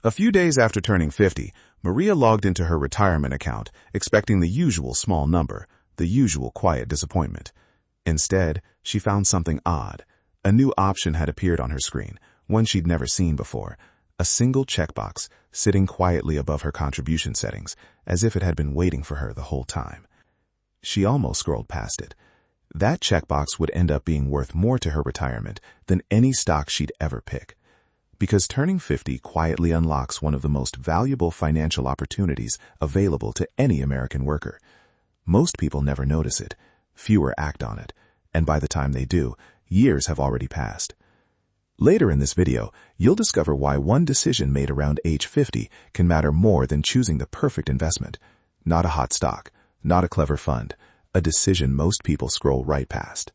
A few days after turning 50, Maria logged into her retirement account, expecting the usual small number, the usual quiet disappointment. Instead, she found something odd. A new option had appeared on her screen, one she'd never seen before. A single checkbox, sitting quietly above her contribution settings, as if it had been waiting for her the whole time. She almost scrolled past it. That checkbox would end up being worth more to her retirement than any stock she'd ever pick. Because turning 50 quietly unlocks one of the most valuable financial opportunities available to any American worker. Most people never notice it, fewer act on it, and by the time they do, years have already passed. Later in this video, you'll discover why one decision made around age 50 can matter more than choosing the perfect investment. Not a hot stock, not a clever fund, a decision most people scroll right past.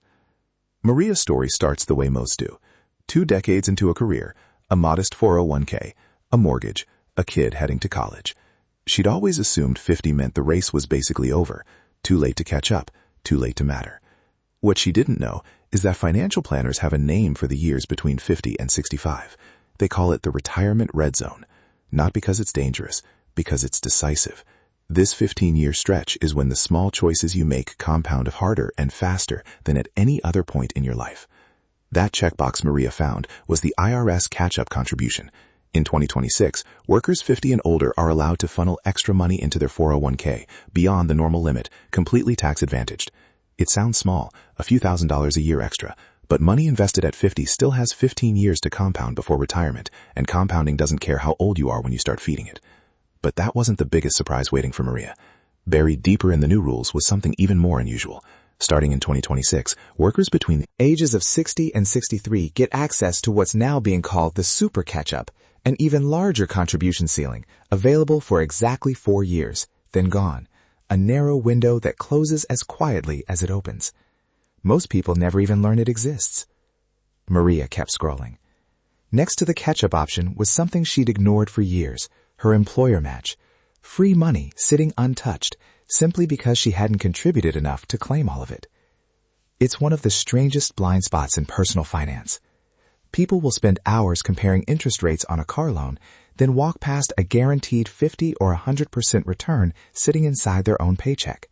Maria's story starts the way most do. 2 decades into a career, a modest 401k, a mortgage, a kid heading to college. She'd always assumed 50 meant the race was basically over, too late to catch up, too late to matter. What she didn't know is that financial planners have a name for the years between 50 and 65. They call it the retirement red zone. Not because it's dangerous, because it's decisive. This 15-year stretch is when the small choices you make compound harder and faster than at any other point in your life. That checkbox Maria found was the IRS catch-up contribution. In 2026, workers 50 and older are allowed to funnel extra money into their 401k beyond the normal limit, completely tax-advantaged. It sounds small, a few $1,000s a year extra, but money invested at 50 still has 15 years to compound before retirement, and compounding doesn't care how old you are when you start feeding it. But that wasn't the biggest surprise waiting for Maria. Buried deeper in the new rules was something even more unusual. Starting in 2026, workers between the ages of 60 and 63 get access to what's now being called the super catch-up, an even larger contribution ceiling, available for exactly 4 years, then gone. A narrow window that closes as quietly as it opens. Most people never even learn it exists. Maria kept scrolling. Next to the catch-up option was something she'd ignored for years, her employer match. Free money sitting untouched, simply because she hadn't contributed enough to claim all of it. It's one of the strangest blind spots in personal finance. People will spend hours comparing interest rates on a car loan, then walk past a guaranteed 50 or 100% return sitting inside their own paycheck.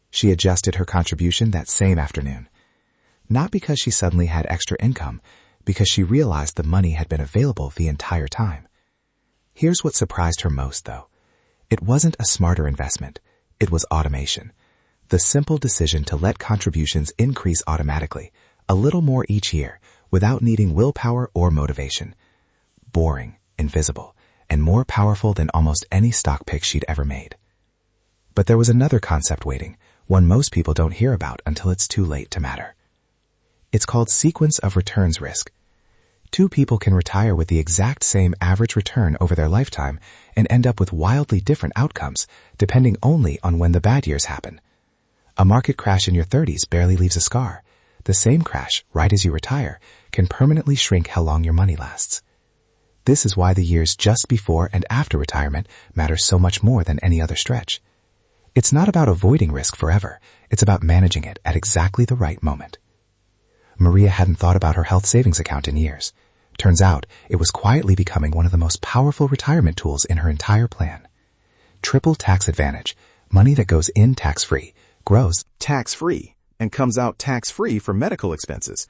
She adjusted her contribution that same afternoon. Not because she suddenly had extra income, because she realized the money had been available the entire time. Here's what surprised her most, though. It wasn't a smarter investment. It was automation. The simple decision to let contributions increase automatically, a little more each year, without needing willpower or motivation. Boring, invisible, and more powerful than almost any stock pick she'd ever made. But there was another concept waiting, one most people don't hear about until it's too late to matter. It's called sequence of returns risk. 2 people can retire with the exact same average return over their lifetime and end up with wildly different outcomes, depending only on when the bad years happen. A market crash in your 30s barely leaves a scar. The same crash, right as you retire, can permanently shrink how long your money lasts. This is why the years just before and after retirement matter so much more than any other stretch. It's not about avoiding risk forever. It's about managing it at exactly the right moment. Maria hadn't thought about her health savings account in years. Turns out, it was quietly becoming one of the most powerful retirement tools in her entire plan. Triple tax advantage, money that goes in tax-free, grows tax-free, and comes out tax-free for medical expenses.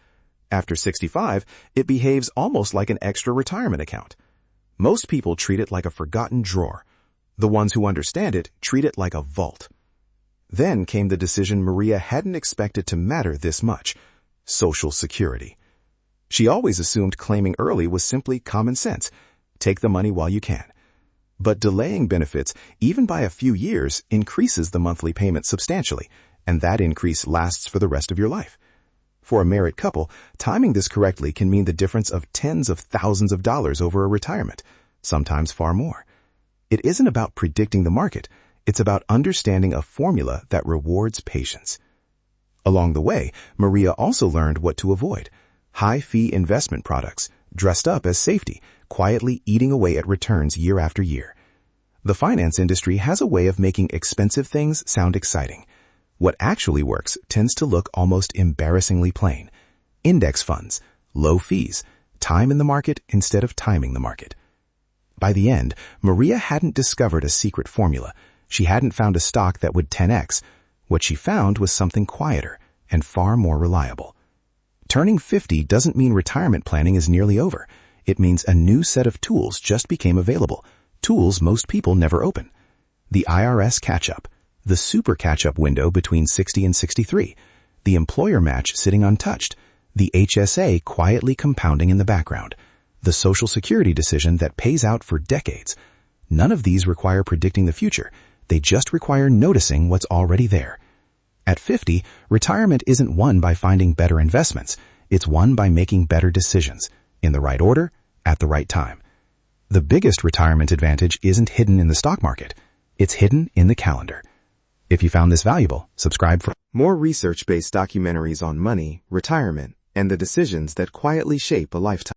After 65, it behaves almost like an extra retirement account. Most people treat it like a forgotten drawer. The ones who understand it treat it like a vault. Then came the decision Maria hadn't expected to matter this much: Social Security. She always assumed claiming early was simply common sense. Take the money while you can. But delaying benefits, even by a few years, increases the monthly payment substantially, and that increase lasts for the rest of your life. For a married couple, timing this correctly can mean the difference of tens of thousands of dollars over a retirement, sometimes far more. It isn't about predicting the market. It's about understanding a formula that rewards patience. Along the way, Maria also learned what to avoid: high-fee investment products, dressed up as safety, quietly eating away at returns year after year. The finance industry has a way of making expensive things sound exciting. What actually works tends to look almost embarrassingly plain. Index funds, low fees, time in the market instead of timing the market. By the end, Maria hadn't discovered a secret formula. She hadn't found a stock that would 10x. What she found was something quieter and far more reliable. Turning 50 doesn't mean retirement planning is nearly over. It means a new set of tools just became available, tools most people never open. The IRS catch-up, the super catch-up window between 60 and 63, the employer match sitting untouched, the HSA quietly compounding in the background, the Social Security decision that pays out for decades. None of these require predicting the future. They just require noticing what's already there. At 50, retirement isn't won by finding better investments. It's won by making better decisions, in the right order, at the right time. The biggest retirement advantage isn't hidden in the stock market. It's hidden in the calendar. If you found this valuable, subscribe for more research-based documentaries on money, retirement, and the decisions that quietly shape a lifetime.